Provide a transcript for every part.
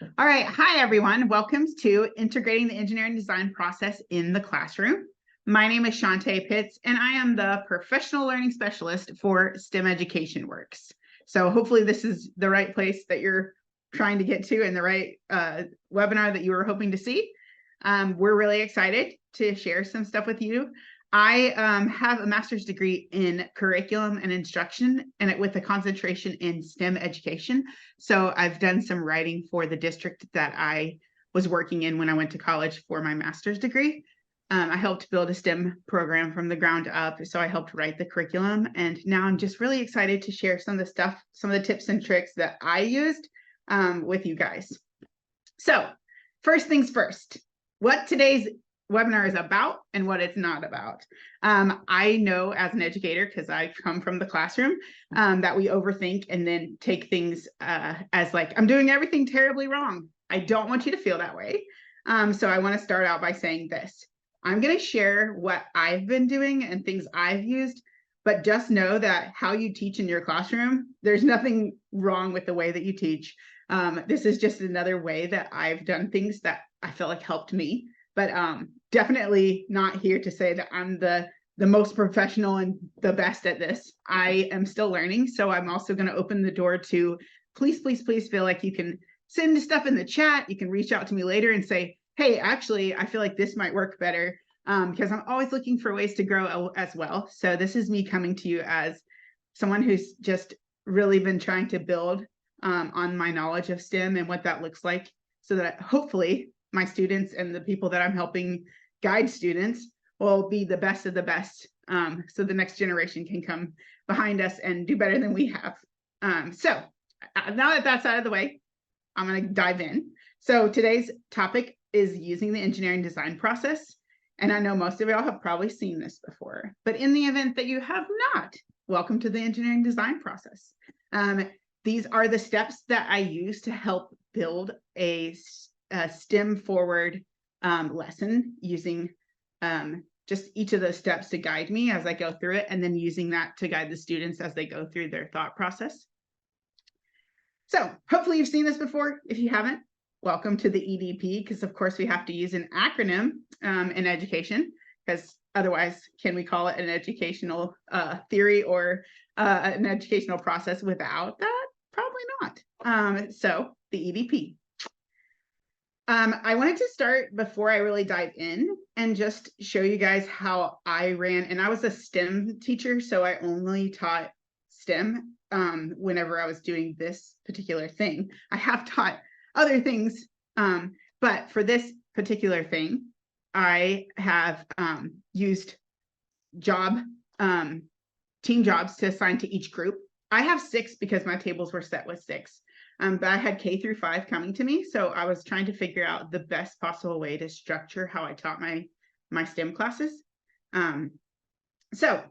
All right. Hi, everyone. Welcome to Integrating the Engineering Design Process in the Classroom. My name is Chauntée Pitts, and I am the Professional Learning Specialist for STEM Education Works. So hopefully this is the right place that you're trying to get to and the right webinar that you were hoping to see. We're really excited to share some stuff with you. I have a master's degree in curriculum and instruction, and with a concentration in STEM education. So I've done some writing for the district that I was working in when I went to college for my master's degree. I helped build a STEM program from the ground up. So I helped write the curriculum. And now I'm just really excited to share some of the stuff, some of the tips and tricks that I used with you guys. So first things first, what today's webinar is about and what it's not about. I know as an educator, because I come from the classroom, that we overthink and then take things as like, I'm doing everything terribly wrong. I don't want you to feel that way. So I want to start out by saying this. I'm going to share what I've been doing and things I've used, but just know that how you teach in your classroom, there's nothing wrong with the way that you teach. This is just another way that I've done things that I feel like helped me. But definitely not here to say that I'm the most professional and the best at this. I am still learning. So I'm also going to open the door to please feel like you can send stuff in the chat. You can reach out to me later and say, hey, actually, I feel like this might work better, because I'm always looking for ways to grow as well. So this is me coming to you as someone who's just really been trying to build on my knowledge of STEM and what that looks like, so that hopefully my students and the people that I'm helping guide students will be the best of the best, so the next generation can come behind us and do better than we have. So now that that's out of the way, I'm going to dive in. So today's topic is using the engineering design process. And I know most of y'all have probably seen this before, but in the event that you have not, welcome to the engineering design process. These are the steps that I use to help build a STEM forward lesson, using just each of those steps to guide me as I go through it, and then using that to guide the students as they go through their thought process. So hopefully you've seen this before. If you haven't, welcome to the EDP, because of course we have to use an acronym in education, because otherwise can we call it an educational theory or an educational process without that? Probably not. So the EDP. I wanted to start before I really dive in and just show you guys how I ran. And I was a STEM teacher, so I only taught STEM whenever I was doing this particular thing. I have taught other things, but for this particular thing, I have used team jobs to assign to each group. I have 6 because my tables were set with 6. But I had K through 5 coming to me, so I was trying to figure out the best possible way to structure how I taught my STEM classes. So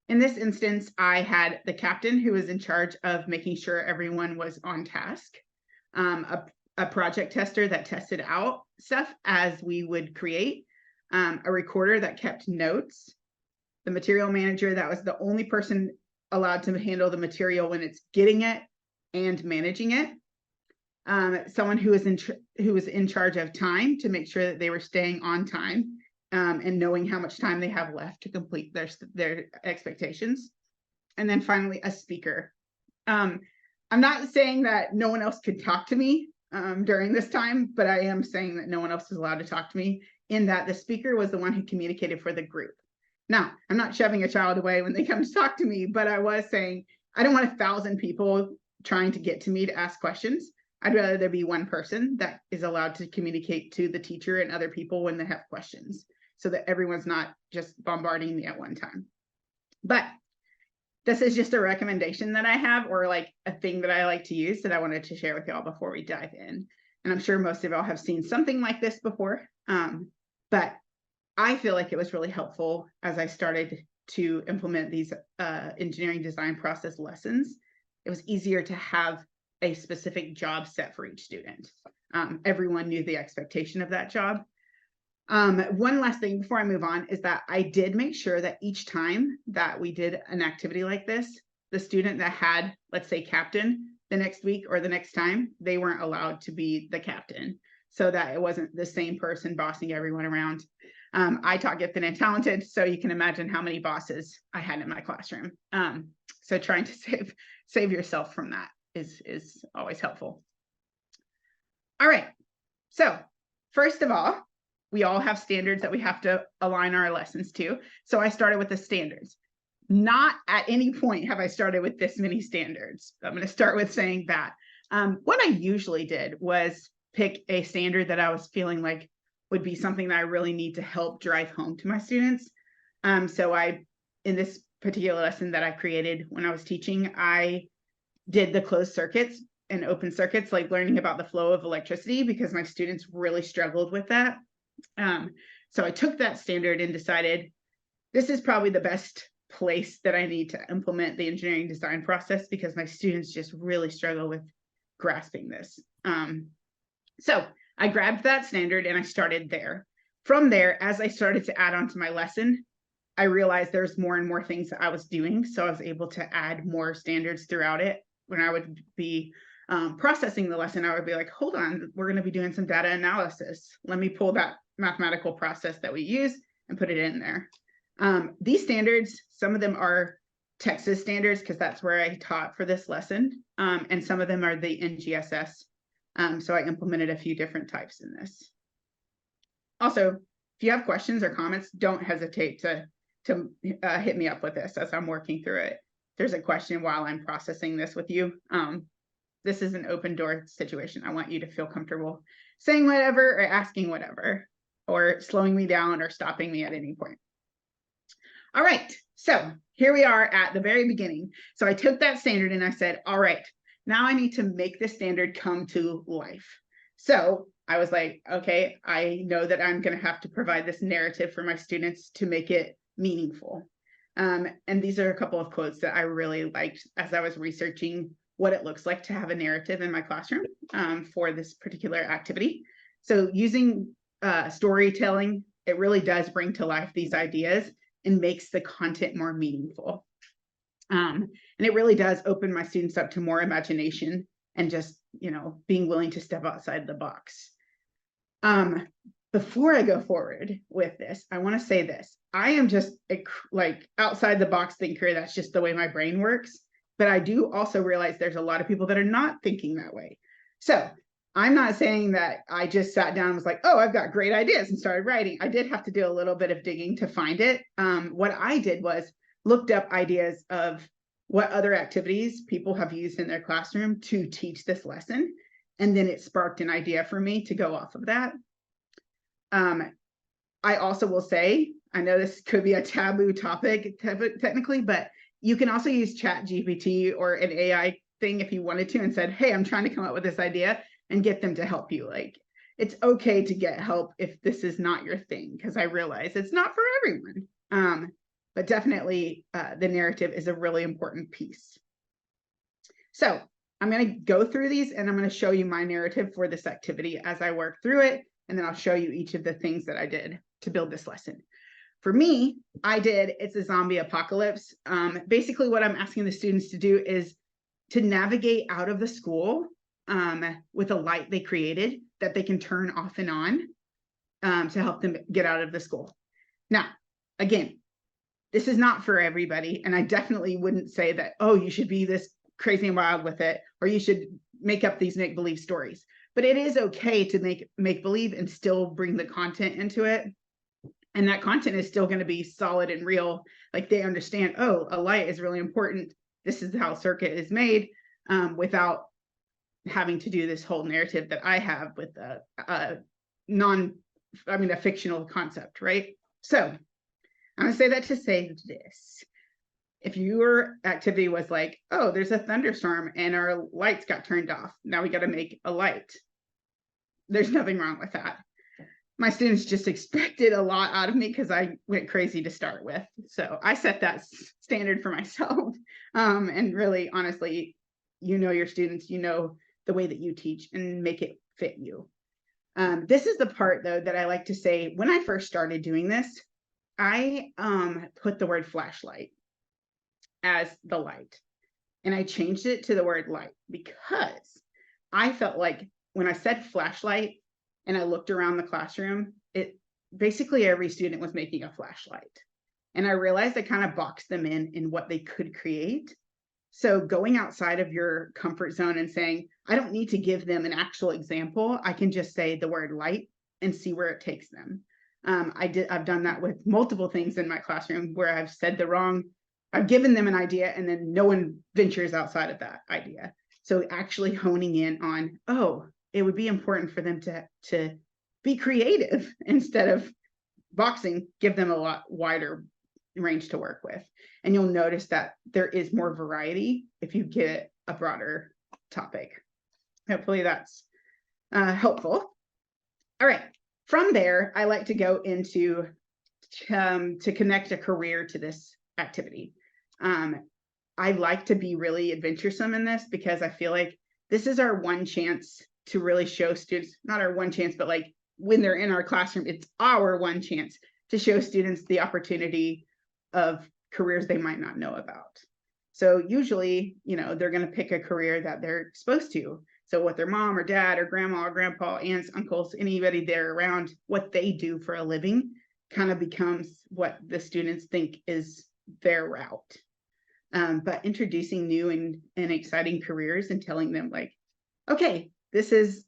in this instance, I had the captain, who was in charge of making sure everyone was on task, a project tester that tested out stuff as we would create, a recorder that kept notes, the material manager that was the only person allowed to handle the material when it's getting it and managing it, someone who was in charge of time to make sure that they were staying on time, and knowing how much time they have left to complete their expectations, and then finally a speaker. I'm not saying that no one else could talk to me during this time, but I am saying that no one else was allowed to talk to me, in that the speaker was the one who communicated for the group. Now, I'm not shoving a child away when they come to talk to me, but I was saying I don't want 1,000 people trying to get to me to ask questions. I'd rather there be one person that is allowed to communicate to the teacher and other people when they have questions, so that everyone's not just bombarding me at one time. But this is just a recommendation that I have, or like a thing that I like to use, that I wanted to share with y'all before we dive in. And I'm sure most of y'all have seen something like this before, but I feel like it was really helpful as I started to implement these engineering design process lessons. It was easier to have a specific job set for each student. Everyone knew the expectation of that job. One last thing before I move on is that I did make sure that each time that we did an activity like this, the student that had, let's say, captain, the next week or the next time, they weren't allowed to be the captain, so that it wasn't the same person bossing everyone around. I taught gifted and talented, so you can imagine how many bosses I had in my classroom. So trying to save yourself from that is always helpful. All right, so first of all, we all have standards that we have to align our lessons to. So I started with the standards. Not at any point have I started with this many standards. I'm going to start with saying that. What I usually did was pick a standard that I was feeling like would be something that I really need to help drive home to my students. So in this particular lesson that I created when I was teaching, I did the closed circuits and open circuits, like learning about the flow of electricity, because my students really struggled with that. So I took that standard and decided this is probably the best place that I need to implement the engineering design process, because my students just really struggle with grasping this. So I grabbed that standard and I started there. From there, as I started to add on to my lesson, I realized there's more and more things that I was doing. So I was able to add more standards throughout it. When I would be processing the lesson, I would be like, hold on, we're going to be doing some data analysis. Let me pull that mathematical process that we use and put it in there. These standards, some of them are Texas standards, because that's where I taught for this lesson. And some of them are the NGSS. So I implemented a few different types in this. Also, if you have questions or comments, don't hesitate to hit me up with this as I'm working through it. If there's a question while I'm processing this with you, this is an open door situation. I want you to feel comfortable saying whatever or asking whatever, or slowing me down or stopping me at any point. All right, so here we are at the very beginning. So I took that standard and I said, all right, now I need to make this standard come to life. So I was like, okay, I know that I'm going to have to provide this narrative for my students to make it meaningful. And these are a couple of quotes that I really liked as I was researching what it looks like to have a narrative in my classroom for this particular activity. So using storytelling, it really does bring to life these ideas and makes the content more meaningful. And it really does open my students up to more imagination and just, being willing to step outside the box. Before I go forward with this, I want to say this. I am just like outside the box thinker. That's just the way my brain works. But I do also realize there's a lot of people that are not thinking that way. So I'm not saying that I just sat down and was like, oh, I've got great ideas and started writing. I did have to do a little bit of digging to find it. What I did was looked up ideas of what other activities people have used in their classroom to teach this lesson. And then it sparked an idea for me to go off of that. I also will say, I know this could be a taboo topic technically, but you can also use ChatGPT or an AI thing if you wanted to and said, hey, I'm trying to come up with this idea, and get them to help you. Like, it's okay to get help if this is not your thing, because I realize it's not for everyone. But definitely the narrative is a really important piece. So I'm going to go through these and I'm going to show you my narrative for this activity as I work through it. And then I'll show you each of the things that I did to build this lesson. For me, it's a zombie apocalypse. Basically what I'm asking the students to do is to navigate out of the school with a light they created that they can turn off and on to help them get out of the school. Now, again, this is not for everybody. And I definitely wouldn't say that, oh, you should be this crazy and wild with it, or you should make up these make-believe stories. But it is okay to make believe and still bring the content into it. And that content is still going to be solid and real. Like, they understand, oh, a light is really important. This is how circuit is made, without having to do this whole narrative that I have with a fictional concept, right? So I'm going to say that to say this. If your activity was like, oh, there's a thunderstorm and our lights got turned off, now we got to make a light. There's nothing wrong with that. My students just expected a lot out of me because I went crazy to start with. So I set that standard for myself. And really, honestly, your students, the way that you teach, and make it fit you. This is the part, though, that I like to say. When I first started doing this, I put the word flashlight as the light. and I changed it to the word light because I felt like when I said flashlight and I looked around the classroom, it basically every student was making a flashlight. And I realized I kind of boxed them in what they could create. So going outside of your comfort zone and saying, I don't need to give them an actual example. I can just say the word light and see where it takes them. I've done that with multiple things in my classroom where I've given them an idea and then no one ventures outside of that idea. So actually honing in on, oh, it would be important for them to be creative instead of boxing, give them a lot wider range to work with. And you'll notice that there is more variety if you get a broader topic. Hopefully that's helpful. All right. From there, I like to go into to connect a career to this activity. I like to be really adventuresome in this because I feel like this is our one chance to really show students, not our one chance, but like when they're in our classroom, it's our one chance to show students the opportunity of careers they might not know about. So usually, they're going to pick a career that they're exposed to. So what their mom or dad or grandma or grandpa, aunts, uncles, anybody there around, what they do for a living kind of becomes what the students think is their route. But introducing new and exciting careers and telling them like, okay, this is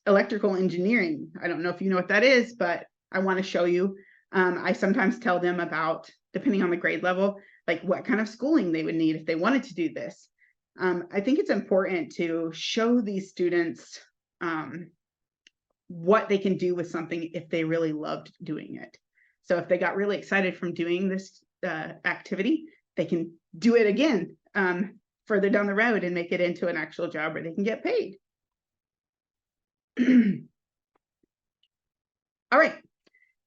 electrical engineering. I don't know if you know what that is, but I want to show you. I sometimes tell them about, depending on the grade level, like what kind of schooling they would need if they wanted to do this. I think it's important to show these students what they can do with something if they really loved doing it. So if they got really excited from doing this activity, they can do it again further down the road and make it into an actual job where they can get paid. All right.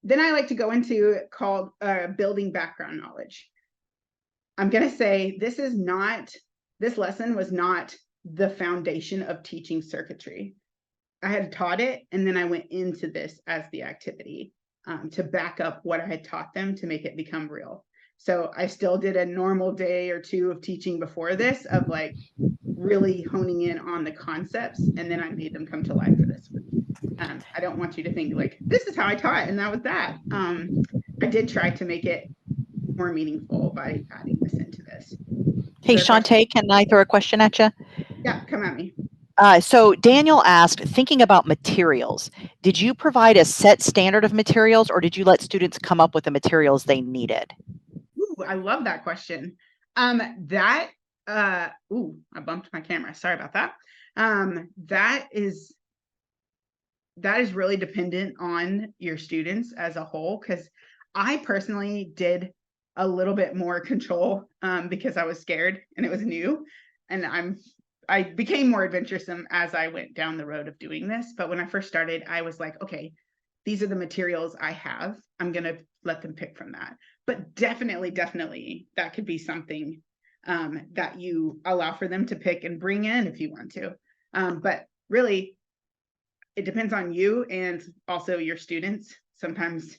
Then I like to go into called building background knowledge. I'm going to say this lesson was not the foundation of teaching circuitry. I had taught it, and then I went into this as the activity to back up what I had taught them to make it become real. So I still did a normal day or two of teaching before this, of like really honing in on the concepts, and then I made them come to life for this one. I don't want you to think like, this is how I taught and that was that. I did try to make it more meaningful by adding this into this. Hey, Chauntée, can I throw a question at you? Yeah, come at me. So Daniel asked, thinking about materials, did you provide a set standard of materials, or did you let students come up with the materials they needed? Ooh, I love that question. I bumped my camera. Sorry about that. That is really dependent on your students as a whole, because I personally did a little bit more control because I was scared and it was new, and I became more adventuresome as I went down the road of doing this. But when I first started, I was like, okay, these are the materials I have. I'm going to let them pick from that. But definitely that could be something that you allow for them to pick and bring in if you want to. But really, it depends on you and also your students. Sometimes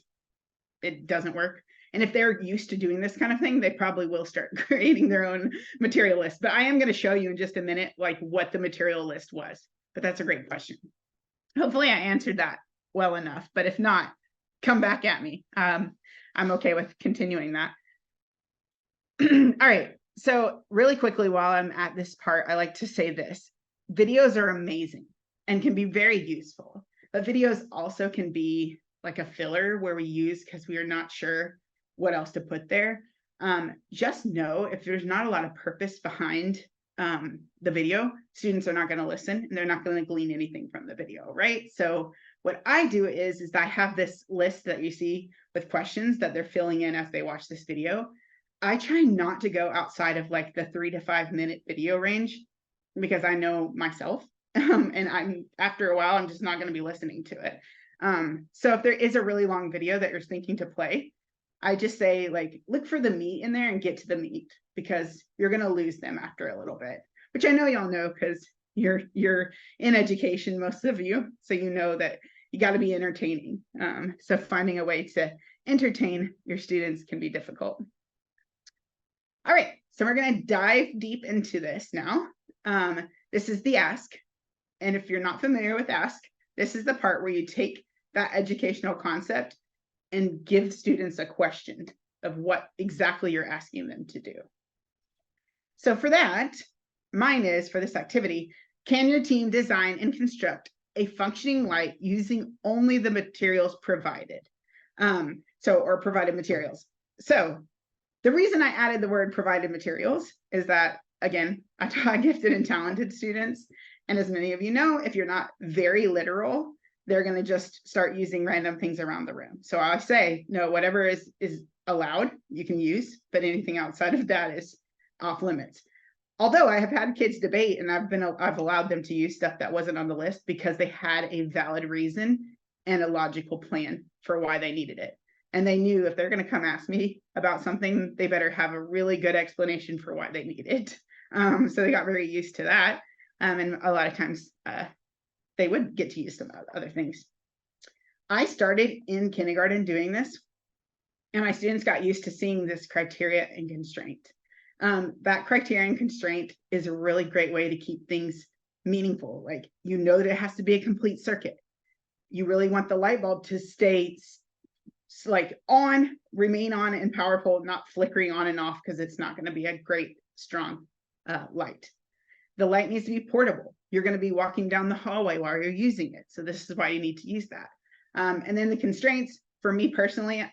it doesn't work. And if they're used to doing this kind of thing, they probably will start creating their own material list. But I am going to show you in just a minute, like what the material list was. But that's a great question. Hopefully I answered that well enough. But if not, come back at me. I'm okay with continuing that. All right. So really quickly, while I'm at this part, I like to say this. Videos are amazing and can be very useful. But videos also can be like a filler where we use because we are not sure what else to put there. Just know if there's not a lot of purpose behind the video, students are not going to listen and they're not going to glean anything from the video, right? So what I do is I have this list that you see with questions that they're filling in as they watch this video. I try not to go outside of like the 3 to 5 minute video range because I know myself and after a while, I'm just not going to be listening to it. So if there is a really long video that you're thinking to play, I just say like, look for the meat in there and get to the meat, because you're going to lose them after a little bit, which I know y'all know because you're in education, most of you. So you know that you got to be entertaining. So finding a way to entertain your students can be difficult. All right. So we're going to dive deep into this now. This is the ask. And if you're not familiar with ask, this is the part where you take that educational concept and give students a question of what exactly you're asking them to do. So for that, mine is for this activity, can your team design and construct a functioning light using only the materials provided? Or provided materials. So the reason I added the word provided materials is that, again, I taught gifted and talented students. And as many of you know, if you're not very literal, they're going to just start using random things around the room. So I say, no, whatever is allowed, you can use, but anything outside of that is off limits. Although I have had kids debate and I've allowed them to use stuff that wasn't on the list because they had a valid reason and a logical plan for why they needed it. And they knew if they're going to come ask me about something, they better have a really good explanation for why they need it. So they got very used to that. And a lot of times they would get to use some other things. I started in kindergarten doing this, and my students got used to seeing this criteria and constraint. That criteria and constraint is a really great way to keep things meaningful. Like, you know that it has to be a complete circuit. You really want the light bulb to stay like on, remain on and powerful, not flickering on and off, because it's not going to be a great, strong light. The light needs to be portable. You're going to be walking down the hallway while you're using it. So this is why you need to use that. And then the constraints, for me personally,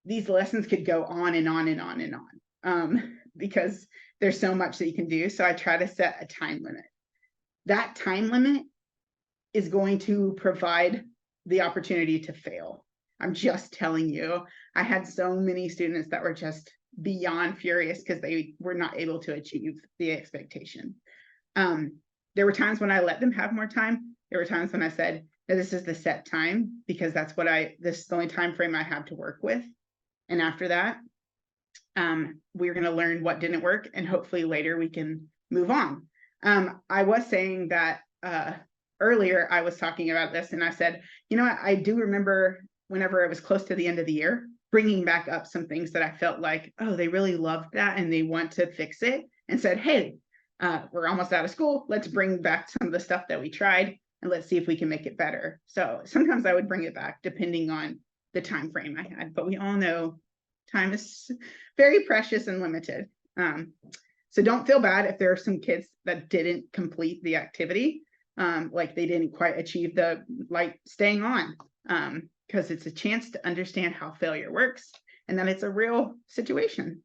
these lessons could go on and on and on and on because there's so much that you can do. So I try to set a time limit. That time limit is going to provide the opportunity to fail. I'm just telling you, I had so many students that were just beyond furious because they were not able to achieve the expectation. There were times when I let them have more time. There were times when I said, no, this is the set time because this is the only time frame I have to work with. And after that, we're going to learn what didn't work, and hopefully later we can move on. I was saying that earlier I was talking about this, and I said, you know what, I do remember whenever it was close to the end of the year, bringing back up some things that I felt like, oh, they really loved that and they want to fix it, and said, hey, we're almost out of school. Let's bring back some of the stuff that we tried and let's see if we can make it better. So sometimes I would bring it back depending on the time frame I had, but we all know time is very precious and limited. So don't feel bad if there are some kids that didn't complete the activity, like they didn't quite achieve the light staying on, because it's a chance to understand how failure works and that it's a real situation.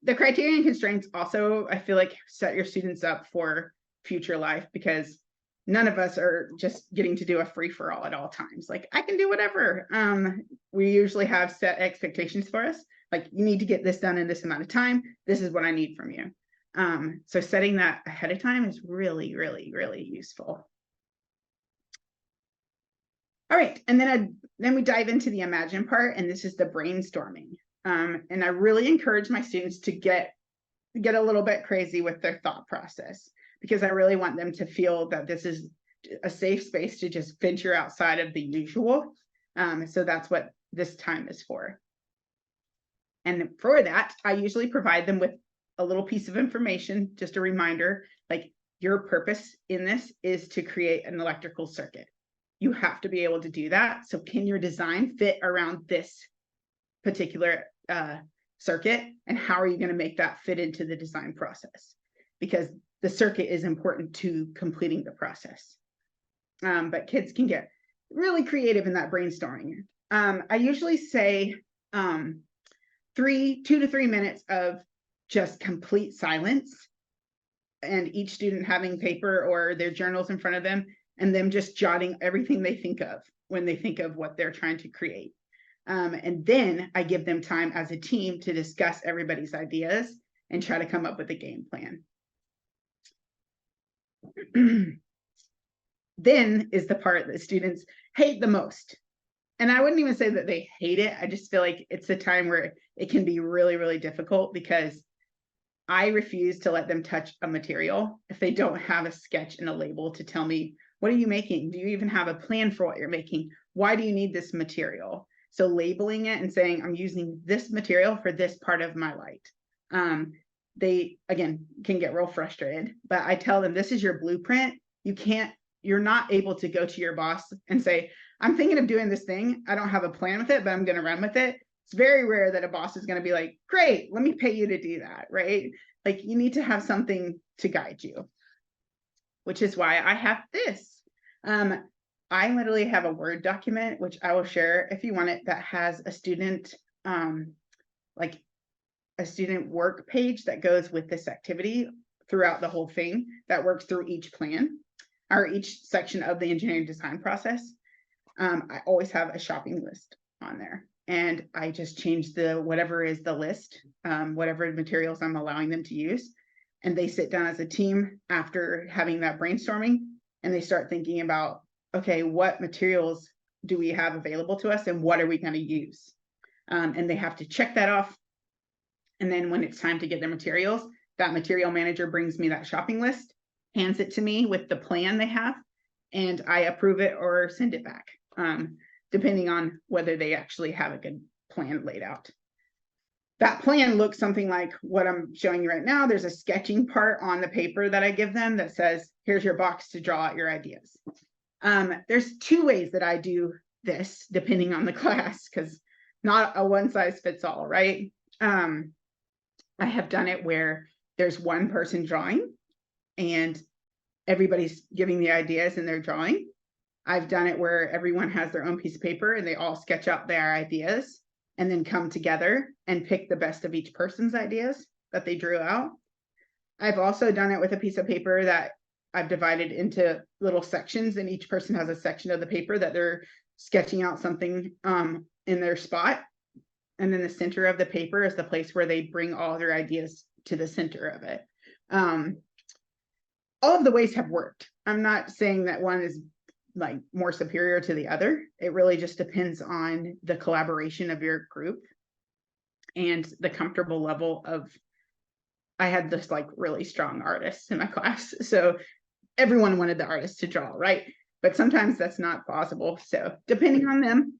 The criteria and constraints also, I feel like, set your students up for future life, because none of us are just getting to do a free-for-all at all times. Like, I can do whatever. We usually have set expectations for us. Like, you need to get this done in this amount of time. This is what I need from you. So setting that ahead of time is really, really, really useful. All right, and then we dive into the imagine part, and this is the brainstorming. And I really encourage my students to get a little bit crazy with their thought process, because I really want them to feel that this is a safe space to just venture outside of the usual. So that's what this time is for. And for that, I usually provide them with a little piece of information, just a reminder, like, your purpose in this is to create an electrical circuit. You have to be able to do that. So can your design fit around this particular circuit? And how are you going to make that fit into the design process? Because the circuit is important to completing the process. But kids can get really creative in that brainstorming. I usually say 2 to 3 minutes of just complete silence, and each student having paper or their journals in front of them, and them just jotting everything they think of when they think of what they're trying to create. And then I give them time as a team to discuss everybody's ideas and try to come up with a game plan. Then is the part that students hate the most. And I wouldn't even say that they hate it. I just feel like it's a time where it can be really, really difficult, because I refuse to let them touch a material if they don't have a sketch and a label to tell me, what are you making? Do you even have a plan for what you're making? Why do you need this material? So labeling it and saying, I'm using this material for this part of my light. They, again, can get real frustrated, but I tell them, this is your blueprint. You're not able to go to your boss and say, I'm thinking of doing this thing. I don't have a plan with it, but I'm going to run with it. It's very rare that a boss is going to be like, great, let me pay you to do that, right? Like, you need to have something to guide you, which is why I have this. I literally have a Word document, which I will share if you want it, that has a student, like a student work page that goes with this activity throughout the whole thing, that works through each plan or each section of the engineering design process. I always have a shopping list on there, and I just change whatever is the list, whatever materials I'm allowing them to use. And they sit down as a team after having that brainstorming, and they start thinking about, okay, what materials do we have available to us and what are we going to use? And they have to check that off. And then when it's time to get their materials, that material manager brings me that shopping list, hands it to me with the plan they have, and I approve it or send it back, depending on whether they actually have a good plan laid out. That plan looks something like what I'm showing you right now. There's a sketching part on the paper that I give them that says, here's your box to draw out your ideas. There's two ways that I do this, depending on the class, because not a one size fits all, right? I have done it where there's one person drawing and everybody's giving the ideas and they're drawing. I've done it where everyone has their own piece of paper and they all sketch out their ideas and then come together and pick the best of each person's ideas that they drew out. I've also done it with a piece of paper that I've divided into little sections, and each person has a section of the paper that they're sketching out something in their spot. And then the center of the paper is the place where they bring all their ideas to the center of it. All of the ways have worked. I'm not saying that one is like more superior to the other. It really just depends on the collaboration of your group and the comfortable level of, I had this like really strong artist in my class. So everyone wanted the artist to draw, right? But sometimes that's not possible. So depending on them,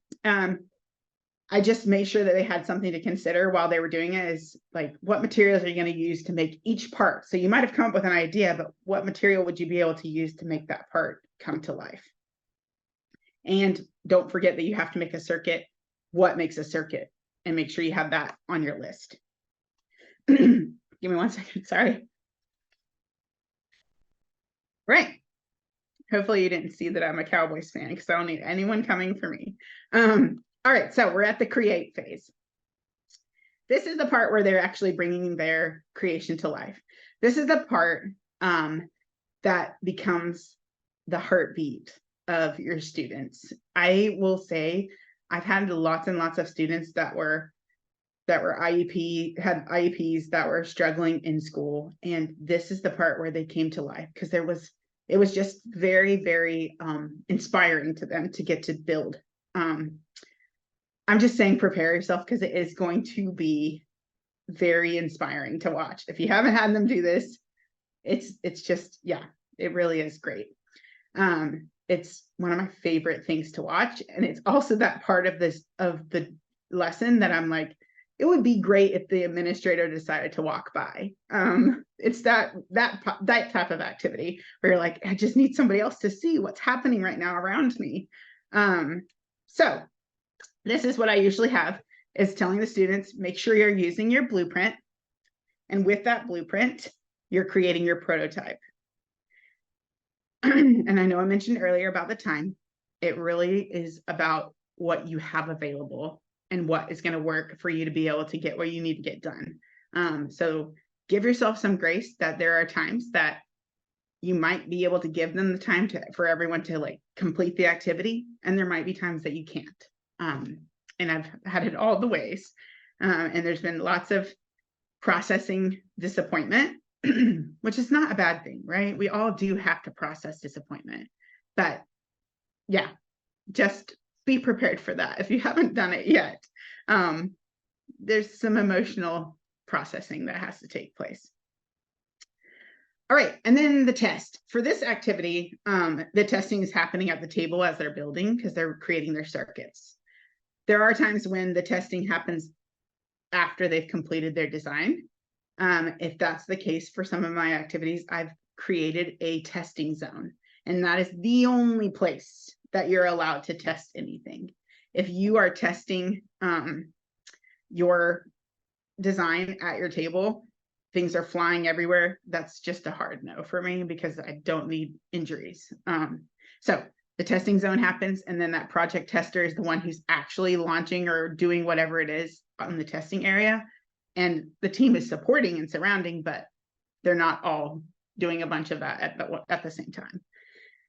I just made sure that they had something to consider while they were doing it, is like, what materials are you going to use to make each part? So you might have come up with an idea, but what material would you be able to use to make that part come to life? And don't forget that you have to make a circuit. What makes a circuit? And make sure you have that on your list. Give me 1 second, sorry. Right. Hopefully you didn't see that I'm a Cowboys fan, because I don't need anyone coming for me. All right, so we're at the create phase. This is the part where they're actually bringing their creation to life. This is the part that becomes the heartbeat of your students. I will say I've had lots and lots of students that had IEPs that were struggling in school, and this is the part where they came to life, because it was just very, very inspiring to them to get to build. I'm just saying, prepare yourself, because it is going to be very inspiring to watch. If you haven't had them do this, it's just, yeah, it really is great. It's one of my favorite things to watch. And it's also that part of the lesson that I'm like, it would be great if the administrator decided to walk by. It's that type of activity where you're like, I just need somebody else to see what's happening right now around me. So this is what I usually have, is telling the students, make sure you're using your blueprint. And with that blueprint, you're creating your prototype. And I know I mentioned earlier about the time. It really is about what you have available and what is going to work for you to be able to get what you need to get done. So give yourself some grace that there are times that you might be able to give them the time for everyone to like complete the activity. And there might be times that you can't. And I've had it all the ways. And there's been lots of processing disappointment, which is not a bad thing, right? We all do have to process disappointment, but yeah, just be prepared for that. If you haven't done it yet, there's some emotional processing that has to take place. All right, and then the test. For this activity, the testing is happening at the table as they're building, because they're creating their circuits. There are times when the testing happens after they've completed their design. If that's the case for some of my activities, I've created a testing zone, and that is the only place that you're allowed to test anything. If you are testing your design at your table, things are flying everywhere, that's just a hard no for me, because I don't need injuries. So the testing zone happens, and then that project tester is the one who's actually launching or doing whatever it is on the testing area. And the team is supporting and surrounding, but they're not all doing a bunch of that at the same time.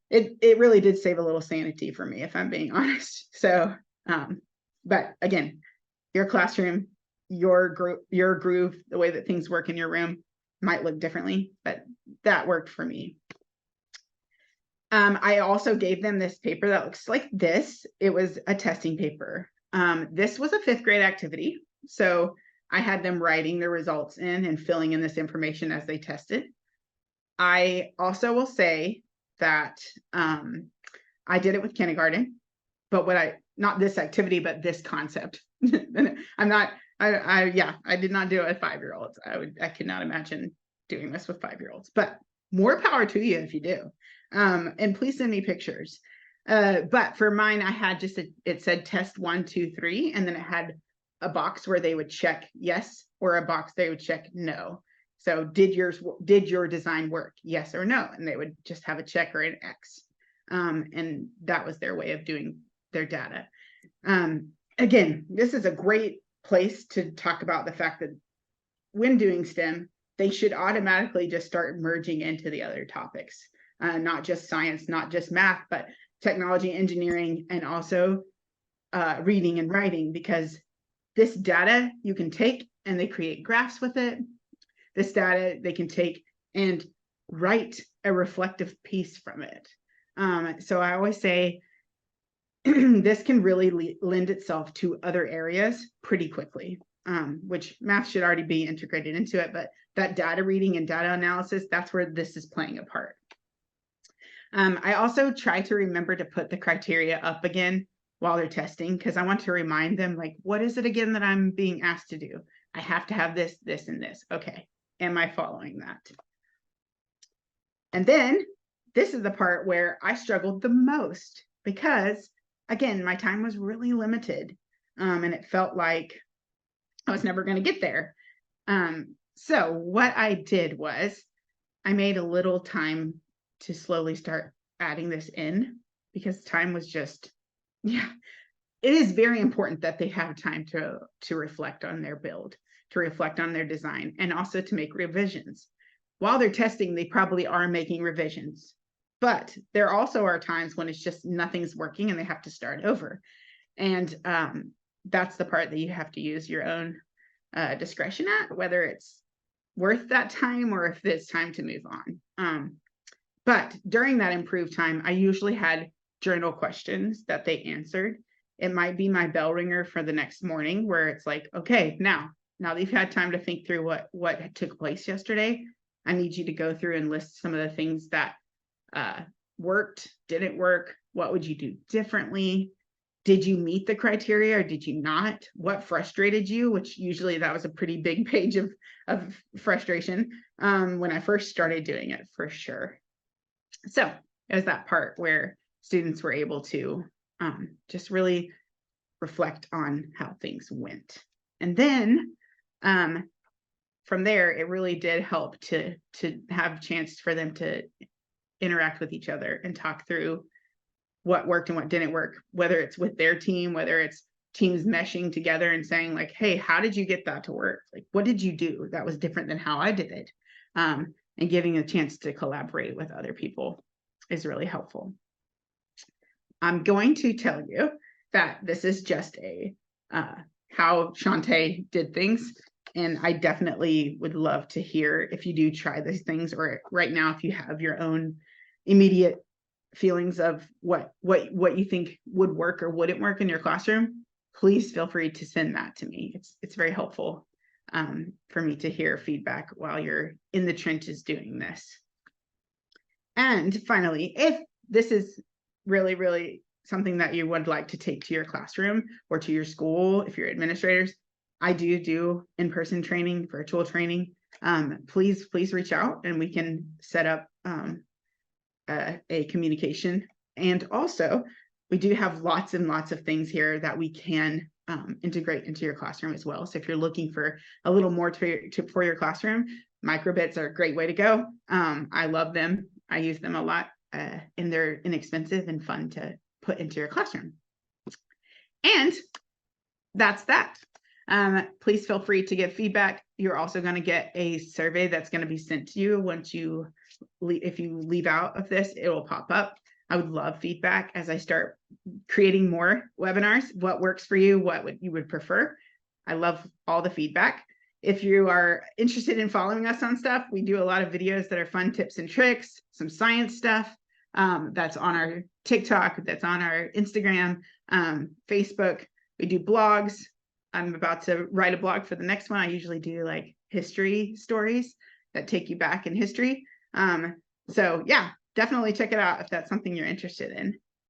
It really did save a little sanity for me, if I'm being honest. So, but again, your classroom, your groove, the way that things work in your room might look differently, but that worked for me. I also gave them this paper that looks like this. It was a testing paper. This was a 5th grade activity. So I had them writing the results in and filling in this information as they tested. I also will say that I did it with kindergarten, but not this activity, but this concept. I did not do it with 5-year-olds. I could not imagine doing this with 5-year-olds, but more power to you if you do. And please send me pictures. But for mine, I had it said test 1, 2, 3, and then it had a box where they would check yes, or a box they would check no. So did your design work? Yes or no? And they would just have a check or an X. And that was their way of doing their data. Again, this is a great place to talk about the fact that when doing STEM, they should automatically just start merging into the other topics, not just science, not just math, but technology, engineering, and also reading and writing, because this data you can take and they create graphs with it. This data they can take and write a reflective piece from it. So I always say this can really lend itself to other areas pretty quickly, which math should already be integrated into it, but that data reading and data analysis, that's where this is playing a part. I also try to remember to put the criteria up again while they're testing, because I want to remind them, like, what is it again that I'm being asked to do? I have to have this, this, and this. Okay, am I following that? And then this is the part where I struggled the most, because again, my time was really limited, and it felt like I was never going to get there. So what I did was I made a little time to slowly start adding this in, because time was just, it is very important that they have time to reflect on their build, to reflect on their design, and also to make revisions. While they're testing, they probably are making revisions, but there also are times when it's just nothing's working and they have to start over. And that's the part that you have to use your own discretion at, whether it's worth that time or if it's time to move on. But during that improved time, I usually had journal questions that they answered. It might be my bell ringer for the next morning, where it's like, okay, now that you've had time to think through what took place yesterday, I need you to go through and list some of the things that worked, didn't work. What would you do differently? Did you meet the criteria or did you not? What frustrated you? Which usually that was a pretty big page of frustration when I first started doing it, for sure. So it was that part where students were able to just really reflect on how things went. And then from there, it really did help to have a chance for them to interact with each other and talk through what worked and what didn't work, whether it's with their team, whether it's teams meshing together and saying like, hey, how did you get that to work? Like, what did you do that was different than how I did it? And giving a chance to collaborate with other people is really helpful. I'm going to tell you that this is just a how Chauntée did things. And I definitely would love to hear if you do try these things, or right now, if you have your own immediate feelings of what you think would work or wouldn't work in your classroom, please feel free to send that to me. It's very helpful for me to hear feedback while you're in the trenches doing this. And finally, if this is really, really something that you would like to take to your classroom or to your school, if you're administrators, I do in-person training, virtual training. Please reach out and we can set up a communication. And also, we do have lots and lots of things here that we can integrate into your classroom as well. So if you're looking for a little more for your classroom, microbits are a great way to go. I love them. I use them a lot, and they're inexpensive and fun to put into your classroom. And that's that. Please feel free to give feedback. You're also going to get a survey that's going to be sent to you once you if you leave out of this, it will pop up. I would love feedback as I start creating more webinars. What works for you? What you would prefer? I love all the feedback. If you are interested in following us on stuff, we do a lot of videos that are fun tips and tricks, some science stuff that's on our TikTok, that's on our Instagram, Facebook. We do blogs. I'm about to write a blog for the next one. I usually do like history stories that take you back in history. So yeah, definitely check it out if that's something you're interested in.